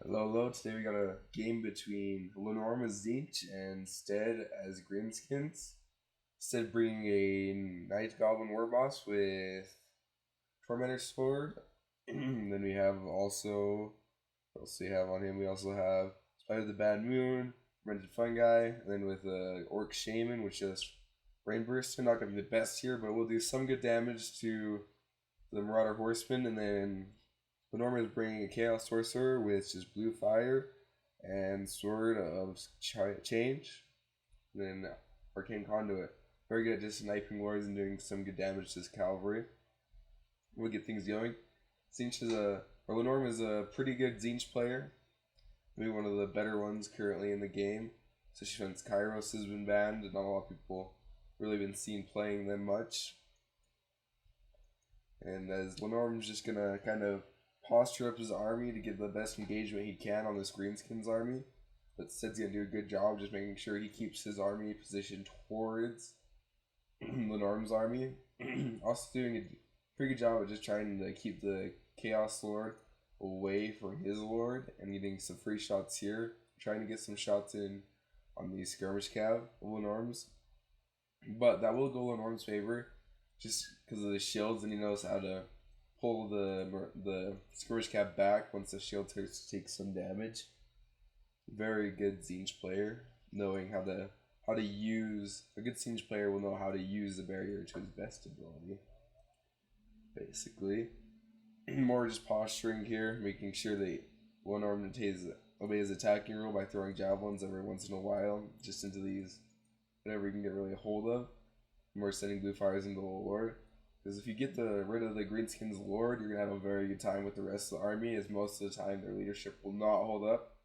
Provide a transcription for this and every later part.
Hello, hello. Today we got a game between Lenorm as Zinch and Sted as greenskins. Sted bringing a Night Goblin Warboss with Tormentor Sword. Then we have also, what else do we have on him? We also have Spider of the Bad Moon, Rented Fungi, and then with Orc Shaman, which is Rain Burster. Not going to be the best here, but we'll do some good damage to the Marauder Horseman, and then Lenorm is bringing a Chaos Sorcerer with just blue fire and Sword of Change. And then Arcane Conduit. Very good at just sniping lords and doing some good damage to his cavalry. We'll get things going. Lenorm is a pretty good Zinch player. Maybe one of the better ones currently in the game. Especially since Kairos has been banned and not a lot of people really been seen playing them much. And as Lenorm's just gonna kind of posture up his army to get the best engagement he can on this Greenskins army. But Sted's gonna do a good job just making sure he keeps his army positioned towards Lenorm's army. Also doing a pretty good job of just trying to keep the Chaos Lord away from his Lord and getting some free shots here. Trying to get some shots in on the skirmish cav of Lenorm's. But that will go Lenorm's favor just because of the shields, and he knows how to pull the skirmish cap back once the shield starts to take some damage. Very good Zinch player, knowing how to use a good Zinch player will know how to use the barrier to his best ability. Basically, more just posturing here, making sure that Lenorm obeys his attacking rule by throwing javelins every once in a while, just into these whatever he can get really a hold of. More sending blue fires into the Lord. Because if you get rid of the Greenskins Lord, you're going to have a very good time with the rest of the army, as most of the time their leadership will not hold up.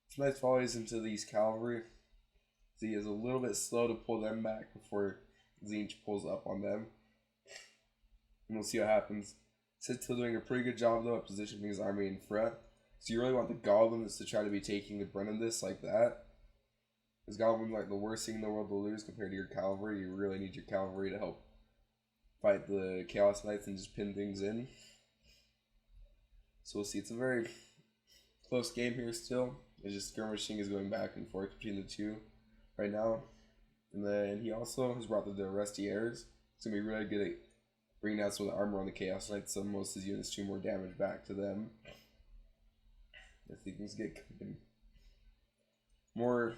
Some nice volleys into these cavalry. So he is a little bit slow to pull them back before Zinch pulls up on them. And we'll see what happens. Sid's still doing a pretty good job though at positioning his army in front. So you really want the goblins to try to be taking the brunt of this like that. Because goblins are like the worst thing in the world to lose compared to your cavalry. You really need your cavalry to help fight the Chaos Knights and just pin things in. So we'll see. It's a very close game here still. It's just skirmishing is going back and forth between the two right now. And then he also has brought the Rusty Airs. It's going to be really good at bringing out some of the armor on the Chaos Knights, so most of his units do more damage back to them. I think things get cooking. More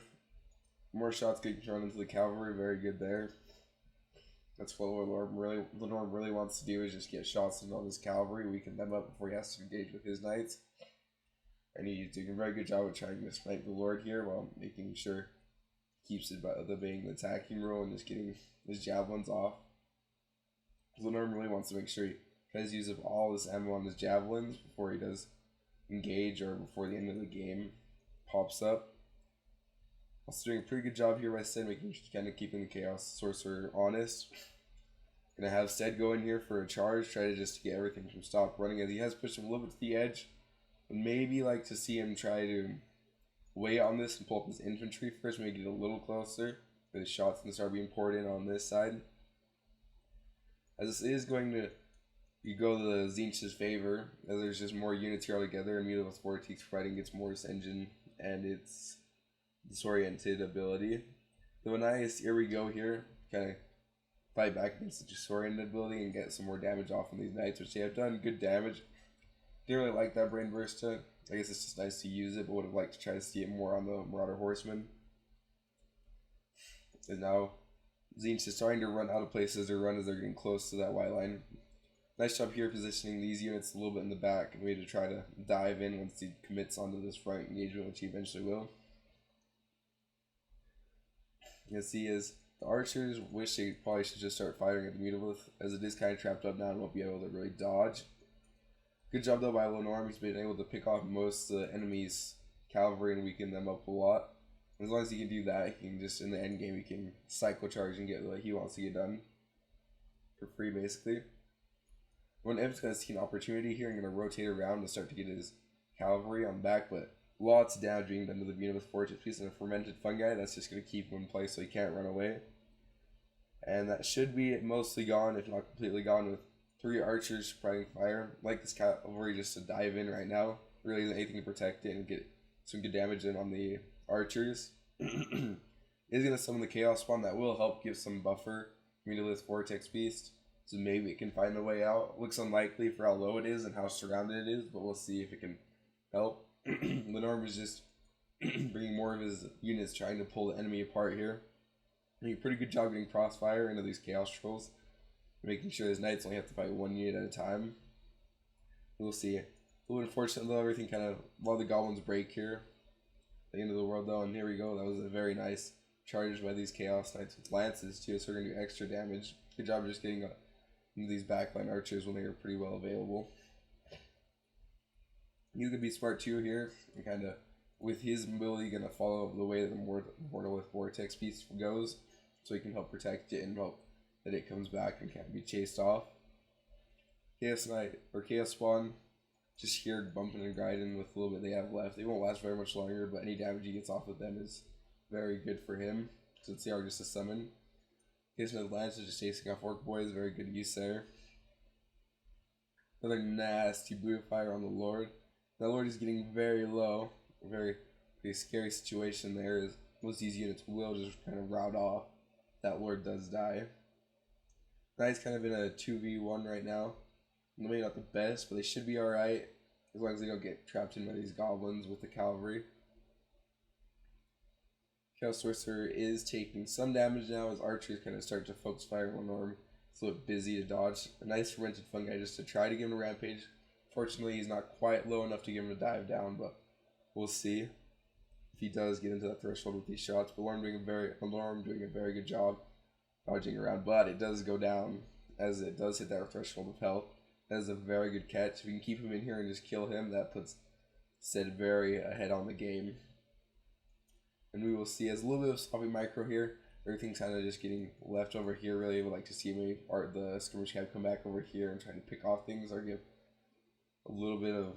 shots getting thrown into the cavalry. Very good there. That's what Lenorm really wants to do, is just get shots in on his cavalry, weaken them up before he has to engage with his knights. And he's doing a very good job of trying to snipe the Lord here while making sure he keeps it by obeying the attacking rule and just getting his javelins off. Lenorm really wants to make sure he tries to use up all his ammo on his javelins before he does engage or before the end of the game pops up. Also doing a pretty good job here by Sted, kind of keeping the Chaos Sorcerer honest. Gonna have Sted go in here for a charge, try to just get everything from stop running, as he has pushed him a little bit to the edge. But maybe like to see him try to wait on this and pull up his infantry first, maybe get a little closer. The shots can start being poured in on this side. As this is going to go to the Zinch's favor, as there's just more units here altogether, and Mutable Vortex fighting gets more its engine and its disoriented ability. The nice, here we go here, kind of fight back against the disoriented ability and get some more damage off on these knights, which they have done good damage. Didn't really like that Brain Burst. I guess it's just nice to use it, but would have liked to try to see it more on the Marauder Horseman. And now Zinch is starting to run out of places to run as they're getting close to that white line. Nice job here positioning these units a little bit in the back, and way to try to dive in once he commits onto this front engagement, which he eventually will. You can see is the archers wish they probably should just start firing at the Mutable, as it is kind of trapped up now and won't be able to really dodge. Good job though by Lenorm. He's been able to pick off most of the enemy's cavalry and weaken them up a lot. As long as he can do that, he can just, in the end game, he can cycle charge and get what he wants to get done for free, basically. When Ev's going to see an opportunity here, I'm going to rotate around and start to get his cavalry on back, but lots of damage being done to the Mutable Fortress piece and a fermented fungi. That's just going to keep him in place so he can't run away. And that should be mostly gone, if not completely gone, with 3 archers spreading fire. Like this cavalry just to dive in right now. really isn't anything to protect it and get some good damage in on the archers. Is going to summon the Chaos Spawn. That will help give some buffer immediately with Vortex Beast. So maybe it can find a way out. Looks unlikely for how low it is and how surrounded it is, but we'll see if it can help. Lenorm is just bringing more of his units trying to pull the enemy apart here. Doing a pretty good job getting crossfire into these Chaos Trolls, making sure his knights only have to fight one unit at a time. We'll see. A little unfortunate though, everything kind of, a lot of the goblins break here. The end of the world though, and here we go. That was a very nice charge by these Chaos Knights with lances too, so we're going to do extra damage. Good job just getting these backline archers when they were pretty well available. He's going to be smart too here, and kind of, with his ability, going to follow the way that the Mortal with Vortex Beast goes, so he can help protect it and hope that it comes back and can't be chased off. Chaos Knight, or Chaos Spawn, just here bumping and grinding with a little bit they have left. They won't last very much longer, but any damage he gets off of them is very good for him, since they are just a summon. Chaos Knight Lance is just chasing off Orc Boys, very good use there. Another nasty blue fire on the Lord. The Lord is getting very low. Very scary situation there, is most of these units will just kind of rout off. That Lord does die. Knight's kind of in a 2v1 right now. Maybe not the best, but they should be alright, as long as they don't get trapped in by these goblins with the cavalry. Chaos Sorcerer is taking some damage now as archers kind of start to focus fire on Lenorm. It's a little busy to dodge. A nice fermented fungi just to try to give him a rampage. Fortunately, he's not quite low enough to give him a dive down, but we'll see if he does get into that threshold with these shots. But Lenorm doing a very good job dodging around, but it does go down as it does hit that threshold of health. That is a very good catch. If we can keep him in here and just kill him, that puts Sted very ahead on the game. And we will see, as a little bit of sloppy micro here, everything's kind of just getting left over here. Really would like to see maybe the skirmish cab come back over here and try to pick off things, or give a little bit of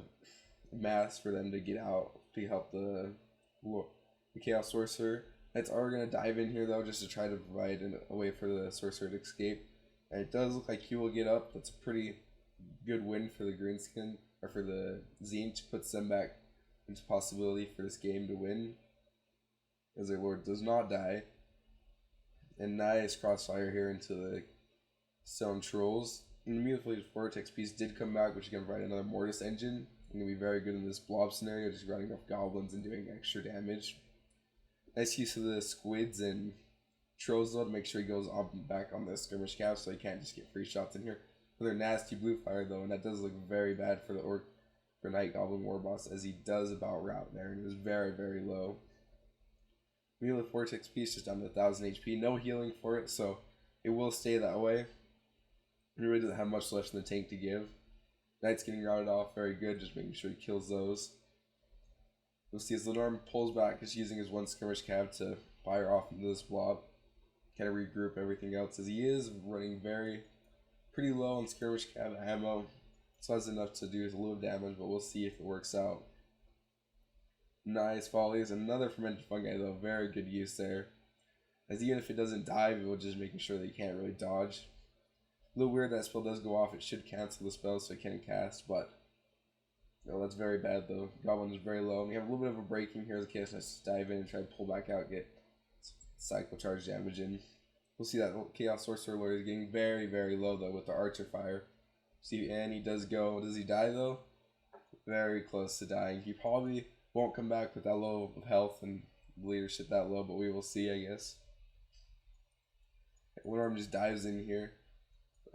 mass for them to get out to help the Chaos Sorcerer. Knights are going to dive in here though, just to try to provide a way for the Sorcerer to escape. And it does look like he will get up. That's a pretty good win for the Greenskin, or for the Zine, to put them back into possibility for this game to win, as their Lord does not die. And nice crossfire here into the Stone Trolls. And immediately Vortex Beast did come back, which is going to provide another Mortis engine. And going to be very good in this blob scenario, just running off goblins and doing extra damage. Nice use of the squids and trolls though, to make sure he goes back on the skirmish cap, so he can't just get free shots in here. Another nasty blue fire though, and that does look very bad for the Knight Goblin War Boss, as he does about route there, and he was very, very low. Immediately Vortex Beast just down to 1000 HP, no healing for it, so it will stay that way. He really doesn't have much left in the tank to give. Knight's getting routed off, very good, just making sure he kills those. You'll see as Lenorm pulls back, just using his one skirmish cab to fire off into this blob. Kind of regroup everything else, as he is running pretty low on skirmish cab ammo. So has enough to do a little damage, but we'll see if it works out. Nice volleys, another fermented fungi though, very good use there. As even if it doesn't dive, it will just making sure that you can't really dodge. A little weird that spell does go off, it should cancel the spell so it can cast, but no, that's very bad though. Goblin is very low. We have a little bit of a breaking here as the Chaos Knights dive in and try to pull back out, get cycle charge damage in. We'll see that Chaos Sorcerer Lord is getting very, very low though with the Archer Fire. See, and he does go. Does he die though? Very close to dying. He probably won't come back with that low of health and leadership that low, but we will see, I guess. Lenorm just dives in here.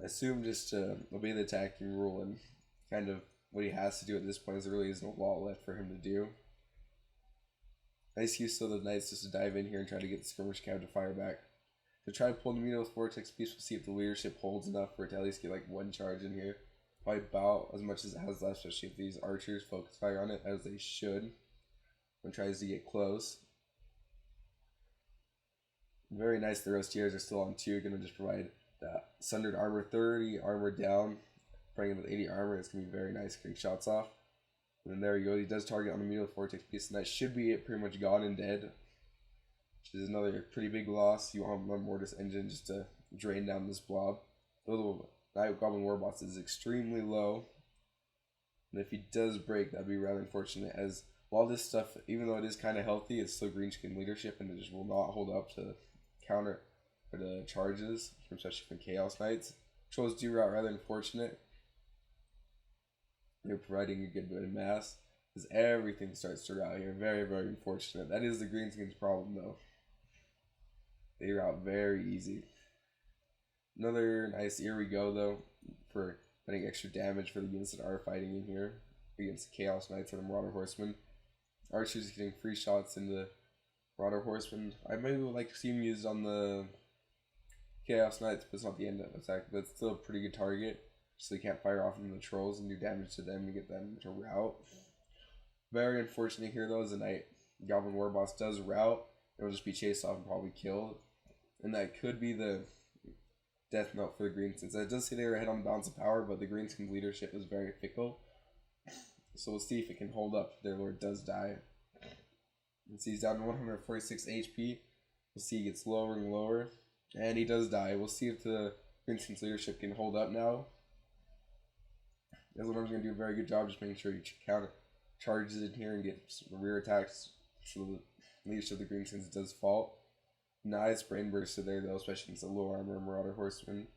I assume just to obey the attacking rule and kind of what he has to do at this point, is there really isn't a lot left for him to do. Nice use of the Knights just to dive in here and try to get the skirmish cab to fire back. To try to pull the Mino with Vortex Beast, we'll see if the leadership holds enough for it to at least get like one charge in here. Probably about as much as it has left, especially if these archers focus fire on it, as they should, when it tries to get close. Very nice, the Rostiers are still on 2, going to just provide that Sundered Armor, 30 armor down, spraying him with 80 armor. It's going to be very nice getting shots off. And then there you go, he does target on the Mino with Vortex Beast, and that should be it, pretty much gone and dead. Which is another pretty big loss. You want one Mortis engine just to drain down this blob. The little Night Goblin War Boss is extremely low. And if he does break, that'd be rather unfortunate, as while this stuff, even though it is kind of healthy, it's still greenskin leadership, and it just will not hold up to counter for the charges, especially from Chaos Knights. Trolls do route rather unfortunate. They're providing a good bit of mass, because everything starts to route here. Very, very unfortunate. That is the greenskins' problem, though. They route very easy. Another nice here we go, though, for getting extra damage for the units that are fighting in here against Chaos Knights and the Marauder Horsemen. Archers getting free shots into Marauder Horsemen. I maybe would like to see him used on the Chaos Knights, but it's not the end of the attack, but it's still a pretty good target, so they can't fire off into the trolls and do damage to them and get them to rout. Very unfortunate here, though, as the Knight Goblin Warboss does rout. It'll just be chased off and probably killed, and that could be the death note for the greenskins. It does say they were ahead on the balance of power, but the greenskins leadership is very fickle, so we'll see if it can hold up if their lord does die. And see, he's down to 146 HP. We'll see he gets lower and lower, and he does die. We'll see if the greenskins leadership can hold up now. Lenorm's going to do a very good job just making sure he counter charges in here and gets rear attacks, so the leadership of the greenskins does fall. Nice brain burster there, though, especially against the low armor Marauder Horseman.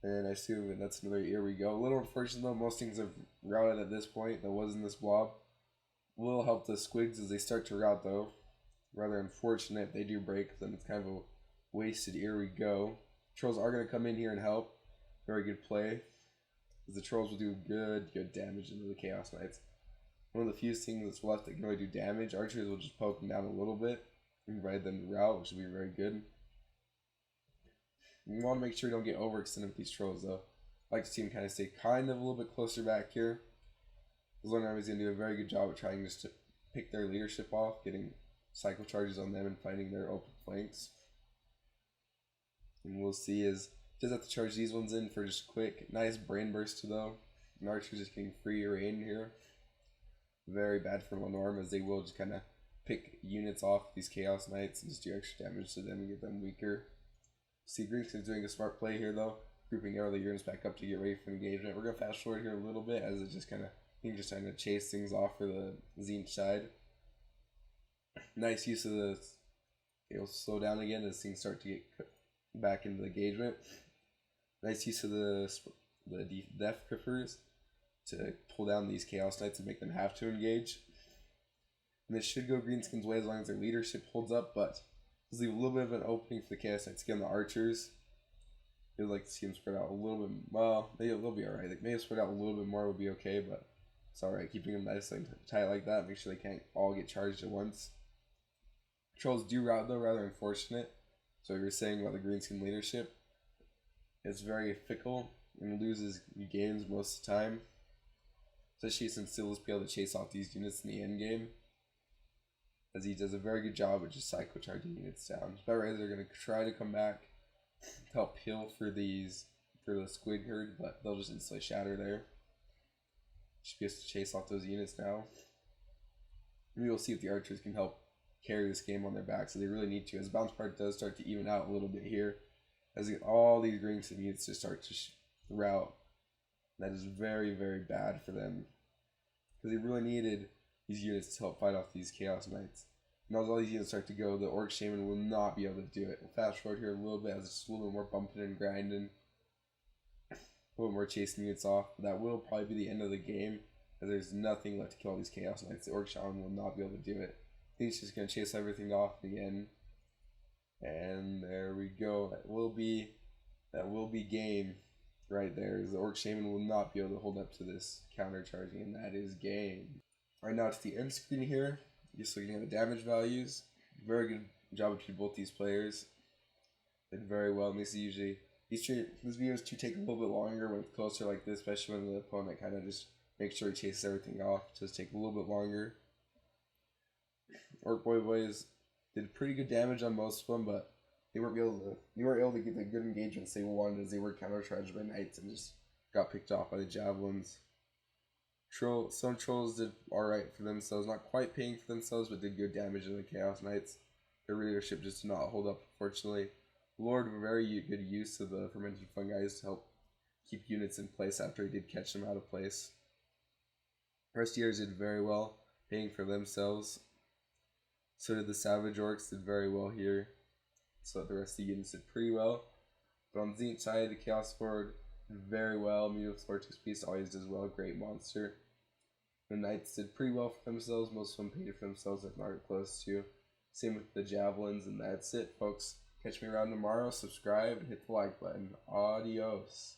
And I assume that that's another here we go. A little unfortunate, though. Most things have routed at this point. That wasn't this blob. Will help the squigs as they start to rout, though. Rather unfortunate if they do break, then it's kind of a wasted here we go. Trolls are going to come in here and help. Very good play, as the trolls will do good damage into the Chaos Knights. One of the few things that's left that can really do damage. Archers will just poke them down a little bit and provide them to rout, which will be very good. You want to make sure you don't get overextended with these trolls, though. I like to see them kind of stay kind of a little bit closer back here. Lenorm is going to do a very good job of trying just to pick their leadership off, getting cycle charges on them and fighting their open flanks. And we'll see as just have to charge these ones in for just quick. Nice brain burst, though. And Archer's just getting free reign here. Very bad for Lenorm, as they will just kind of pick units off these Chaos Knights and just do extra damage to them and get them weaker. See, greenskins doing a smart play here, though, grouping all the units back up to get ready for engagement. We're going to fast forward here a little bit, as it's just kind of, just trying to chase things off for the Tzeentch side. Nice use of the, it'll slow down again as things start to get back into the engagement. Nice use of the Death Grippers to pull down these Chaos Knights and make them have to engage. And this should go greenskins' way as long as their leadership holds up, but let's leave a little bit of an opening for the Chaos Knights to get on the Archers. I'd like to see them spread out a little bit. Well, they'll be alright. Like, maybe spread out a little bit more would be okay, but it's alright. Keeping them nice and tight like that, make sure they can't all get charged at once. Trolls do rout, though, rather unfortunate. So we were saying about the greenskin leadership. It's very fickle and loses games most of the time. Especially since he'll just be able to chase off these units in the end game, as he does a very good job of just cycle charging units down. But right, they're going to try to come back to help heal for the squid herd, but they'll just instantly shatter there. Should be able to chase off those units now. Maybe we'll see if the archers can help carry this game on their back, so they really need to, as the bounce part does start to even out a little bit here, as all these greenskins units just start to rout. That is very, very bad for them, because they really needed these units to help fight off these Chaos Knights. And as all these units start to go, the Orc Shaman will not be able to do it. We'll fast forward here a little bit, as it's a little bit more bumping and grinding, a little more chasing units off. But that will probably be the end of the game, as there's nothing left to kill all these Chaos Knights. The Orc Shaman will not be able to do it. I think he's just going to chase everything off again. And there we go. That will be game. Right there, is the Orc Shaman will not be able to hold up to this counter charging, and that is game. Alright, now to the end screen here, just looking at the damage values. Very good job between both these players. Did very well, and this videos do take a little bit longer when it's closer like this, especially when the opponent kind of just makes sure he chases everything off. It does take a little bit longer. Orc Boys did pretty good damage on most of them, but they weren't able to get the good engagements they wanted, as they were counter-charged by knights and just got picked off by the javelins. Some trolls did alright for themselves, not quite paying for themselves, but did good damage in the Chaos Knights. Their leadership just did not hold up, unfortunately. Lord, very good use of the fermented fungi to help keep units in place after he did catch them out of place. Rustiers did very well, paying for themselves. So did the Savage Orcs, did very well here. So the rest of the units did pretty well. But on the Zenith side, the Chaos Horde did very well. Medial Vortex Beast always does well, great monster. The Knights did pretty well for themselves. Most of them paid for themselves, like Market Close too. Same with the Javelins, and that's it, folks. Catch me around tomorrow, subscribe, and hit the like button. Adios.